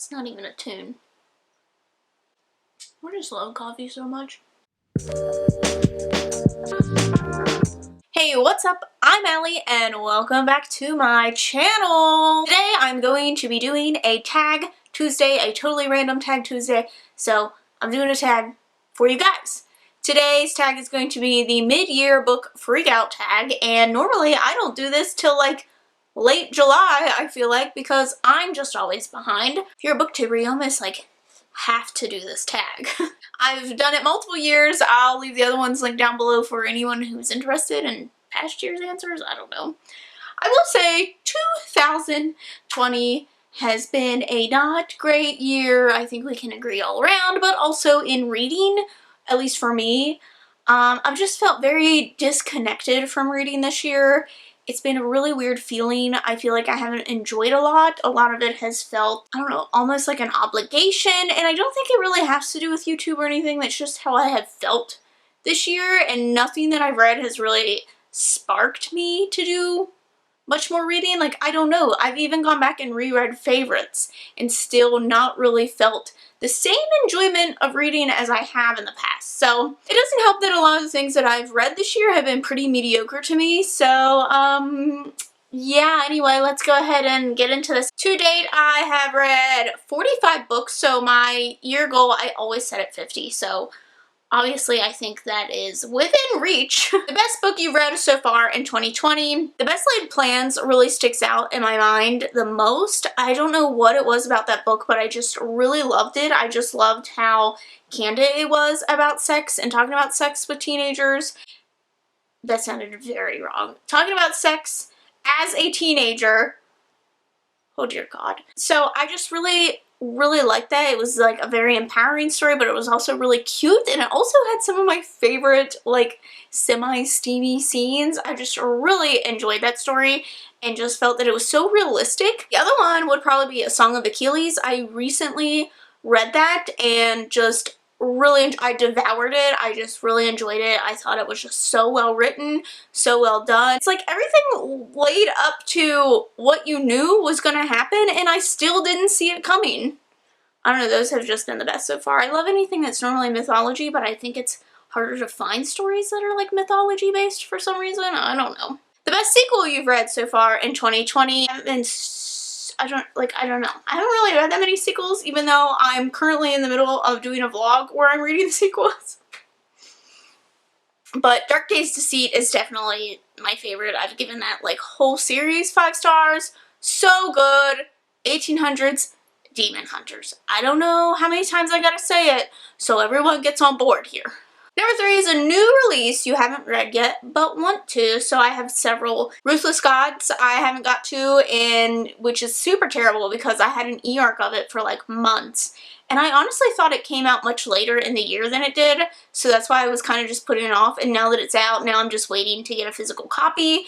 It's not even a tune. I just love coffee so much. Hey, what's up? I'm Allie and welcome back to my channel. Today I'm going to be doing a Tag Tuesday, a totally random Tag Tuesday. So I'm doing a tag for you guys. Today's tag is going to be the mid-year book freakout tag, and normally I don't do this till like late July, I feel like, because I'm just always behind. If you're a booktuber, you almost like have to do this tag. I've done it multiple years. I'll leave the other ones linked down below for anyone who's interested in past year's answers. I don't know. I will say 2020 has been a not great year. I think we can agree all around, but also in reading, at least for me, I've just felt very disconnected from reading this year. It's been a really weird feeling. I feel like I haven't enjoyed a lot. A lot of it has felt, I don't know, almost like an obligation, and I don't think it really has to do with YouTube or anything. That's just how I have felt this year, and nothing that I've read has really sparked me to do much more reading. Like, I don't know. I've even gone back and reread favorites and still not really felt the same enjoyment of reading as I have in the past. So it doesn't help that a lot of the things that I've read this year have been pretty mediocre to me. So yeah, anyway, let's go ahead and get into this. To date, I have read 45 books. So my year goal, I always set at 50. So obviously, I think that is within reach. The best book you've read so far in 2020. The Best Laid Plans really sticks out in my mind the most. I don't know what it was about that book, but I just really loved it. I just loved how candid it was about sex and talking about sex with teenagers. That sounded very wrong. Talking about sex as a teenager. Oh dear God. So I just really liked that. It was like a very empowering story, but it was also really cute, and it also had some of my favorite like semi-steamy scenes. I just really enjoyed that story and just felt that it was so realistic. The other one would probably be A Song of Achilles. I recently read that and just really, I devoured it. I just really enjoyed it. I thought it was just so well written, so well done. It's like everything laid up to what you knew was gonna happen, and I still didn't see it coming. I don't know, those have just been the best so far. I love anything that's normally mythology, but I think it's harder to find stories that are like mythology based for some reason. I don't know. The best sequel you've read so far in 2020, I don't know. I haven't really read that many sequels, even though I'm currently in the middle of doing a vlog where I'm reading the sequels. But Dark Days Deceit is definitely my favorite. I've given that like whole series 5 stars. So good. 1800s Demon Hunters. I don't know how many times I gotta say it, so everyone gets on board here. Number 3 is a new release you haven't read yet, but want to. So I have several. Ruthless Gods I haven't got to, and which is super terrible because I had an e-arc of it for like months. And I honestly thought it came out much later in the year than it did, so that's why I was kind of just putting it off. And now that it's out, now I'm just waiting to get a physical copy.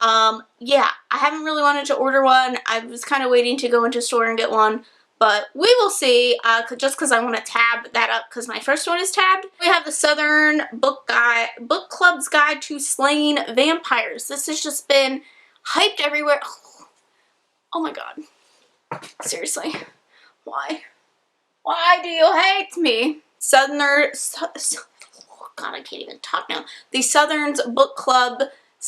Yeah, I haven't really wanted to order one. I was kind of waiting to go into a store and get one. But we will see, just because I want to tab that up because my first one is tabbed. We have the Southern Book Club's Guide to Slaying Vampires. This has just been hyped everywhere. Oh my God. Seriously. Why? Why do you hate me? God, I can't even talk now. The Southern's Book Club's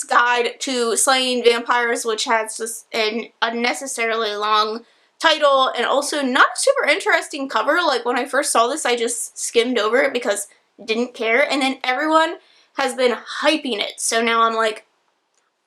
Guide to Slaying Vampires, which has just an unnecessarily long title and also not a super interesting cover. Like when I first saw this, I just skimmed over it because I didn't care, and then everyone has been hyping it. So now I'm like,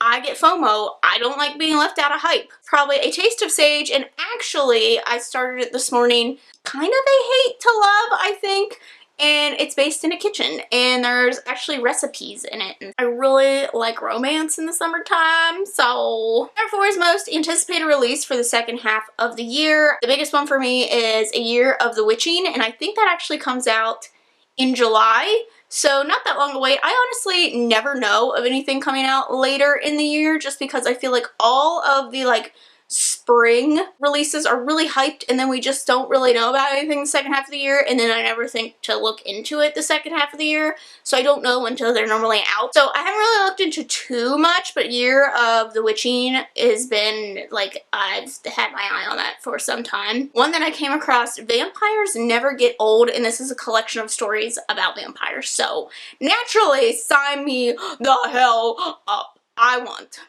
I get FOMO. I don't like being left out of hype. Probably A Taste of Sage, and actually I started it this morning. Kind of a hate to love, I think. And it's based in a kitchen, and there's actually recipes in it. And I really like romance in the summertime, so number 4 is most anticipated release for the second half of the year. The biggest one for me is A Year of the Witching, and I think that actually comes out in July, so not that long to wait. I honestly never know of anything coming out later in the year just because I feel like all of the like spring releases are really hyped, and then we just don't really know about anything the second half of the year, and then I never think to look into it the second half of the year, so I don't know until they're normally out. So I haven't really looked into too much, but Year of the Witching has been, like, I've had my eye on that for some time. One that I came across, Vampires Never Get Old, and this is a collection of stories about vampires, so naturally sign me the hell up. I want.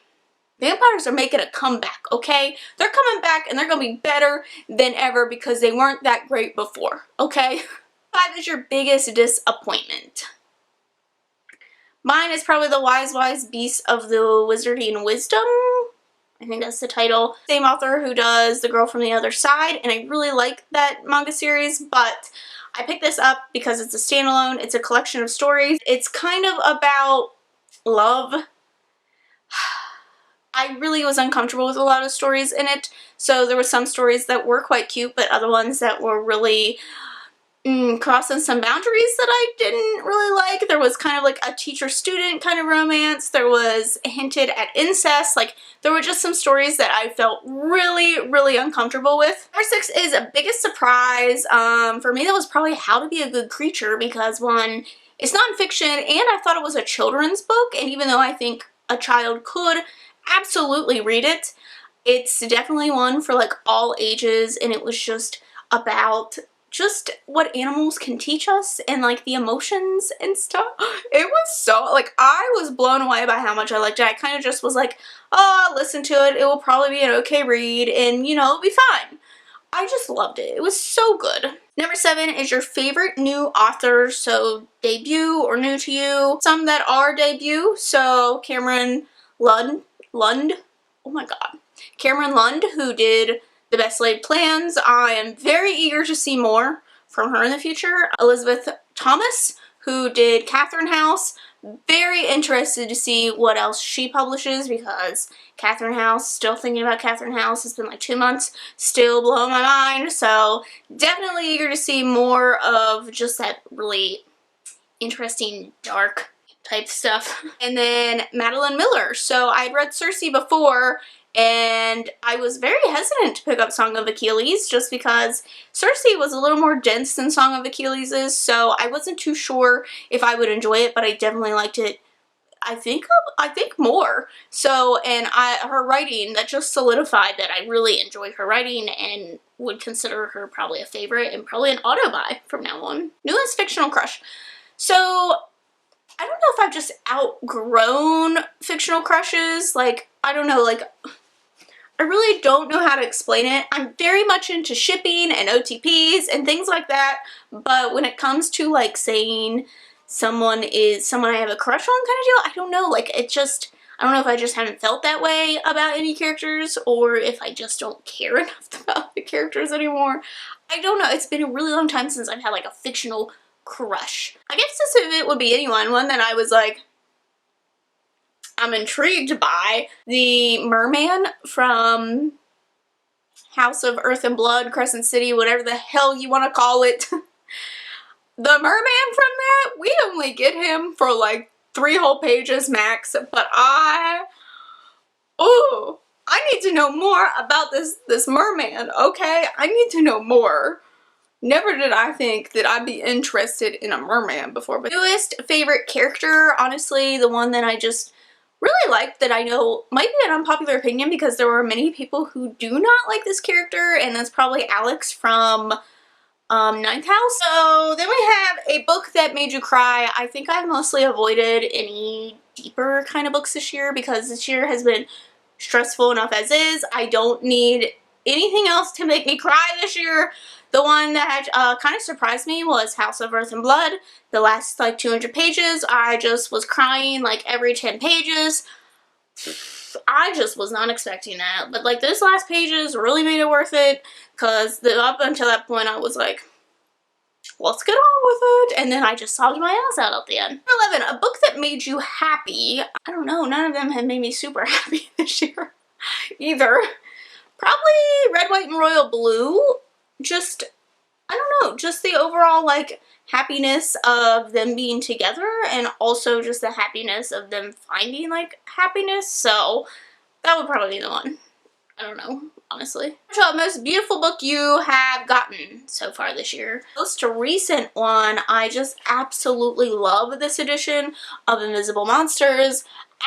Vampires are making a comeback, okay? They're coming back and they're gonna be better than ever because they weren't that great before, okay? 5 is your biggest disappointment. Mine is probably The Wise Beasts of the Wizarding Wisdom. I think that's the title. Same author who does The Girl from the Other Side, and I really like that manga series, but I picked this up because it's a standalone. It's a collection of stories. It's kind of about love. I really was uncomfortable with a lot of stories in it, so there were some stories that were quite cute, but other ones that were really crossing some boundaries that I didn't really like. There was kind of like a teacher-student kind of romance. There was hinted at incest. Like, there were just some stories that I felt really, really uncomfortable with. Number 6 is a biggest surprise. For me, that was probably How to Be a Good Creature, because one, it's nonfiction, and I thought it was a children's book, and even though I think a child could absolutely read it, it's definitely one for like all ages, and it was just about just what animals can teach us and like the emotions and stuff. It was so, like, I was blown away by how much I liked it. I kind of just was like, oh, I'll listen to it. It will probably be an okay read, and you know, it'll be fine. I just loved it. It was so good. Number 7 is your favorite new author, so debut or new to you. Some that are debut, so Cameron Lund, oh my god, Cameron Lund, who did The Best Laid Plans. I am very eager to see more from her in the future. Elizabeth Thomas, who did Catherine House. Very interested to see what else she publishes, because Catherine House, still thinking about Catherine House. It's been like 2 months, still blowing my mind. So definitely eager to see more of just that really interesting, dark type stuff. And then Madeline Miller. So I'd read Circe before, and I was very hesitant to pick up Song of Achilles just because Circe was a little more dense than Song of Achilles is, so I wasn't too sure if I would enjoy it, but I definitely liked it. I think more. So, and her writing, that just solidified that I really enjoy her writing and would consider her probably a favorite and probably an auto buy from now on. Newest fictional crush. So I don't know if I've just outgrown fictional crushes. Like, I don't know, like, I really don't know how to explain it. I'm very much into shipping and OTPs and things like that, but when it comes to like saying someone is someone I have a crush on kind of deal, I don't know, like, it just, I don't know if I just haven't felt that way about any characters, or if I just don't care enough about the characters anymore. I don't know. It's been a really long time since I've had like a fictional crush. I guess this, if it would be anyone, one that I was like, I'm intrigued by, the merman from House of Earth and Blood, Crescent City, whatever the hell you want to call it. The merman from that, we only get him for like 3 whole pages max, but I need to know more about this merman, okay? I need to know more. Never did I think that I'd be interested in a merman before. But newest favorite character, honestly, the one that I just really liked, that I know might be an unpopular opinion because there were many people who do not like this character, and that's probably Alex from Ninth House. So then we have a book that made you cry. I think I've mostly avoided any deeper kind of books this year because this year has been stressful enough as is. I don't need anything else to make me cry this year. The one that kind of surprised me was House of Earth and Blood. The last like 200 pages, I just was crying like every 10 pages. I just was not expecting that. But like this last pages really made it worth it, because up until that point I was like, let's get on with it. And then I just sobbed my ass out at the end. Number 11, a book that made you happy. I don't know, none of them have made me super happy this year either. Probably Red, White, and Royal Blue. Just, I don't know, just the overall like happiness of them being together, and also just the happiness of them finding like happiness. So that would probably be the one. I don't know, honestly. So, most beautiful book you have gotten so far this year. Most recent one, I just absolutely love this edition of Invisible Monsters.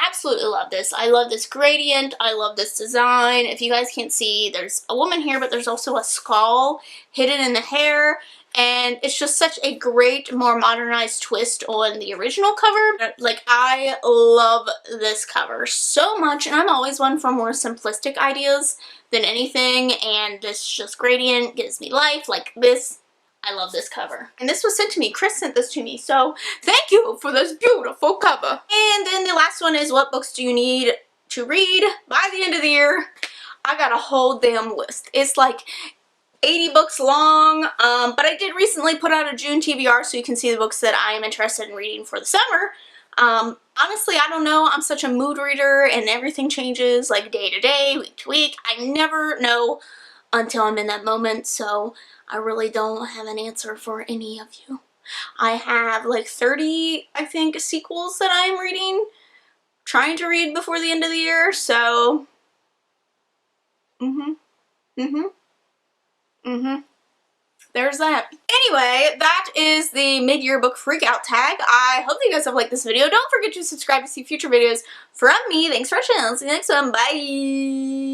Absolutely love this. I love this gradient. I love this design. If you guys can't see, there's a woman here, but there's also a skull hidden in the hair. And it's just such a great, more modernized twist on the original cover. Like, I love this cover so much, and I'm always one for more simplistic ideas than anything, and this just gradient gives me life. Like this, I love this cover. And this was sent to me. Chris sent this to me, so thank you for this beautiful cover. And then the last one is, what books do you need to read by the end of the year? I got a whole damn list. It's like 80 books long, but I did recently put out a June TBR so you can see the books that I am interested in reading for the summer. Honestly, I don't know. I'm such a mood reader and everything changes like day to day, week to week. I never know until I'm in that moment, so I really don't have an answer for any of you. I have like 30, I think, sequels that I'm reading, trying to read before the end of the year, so there's that. Anyway, that is the mid-year book freakout tag. I hope that you guys have liked this video. Don't forget to subscribe to see future videos from me. Thanks for watching. I'll see you next one. Bye!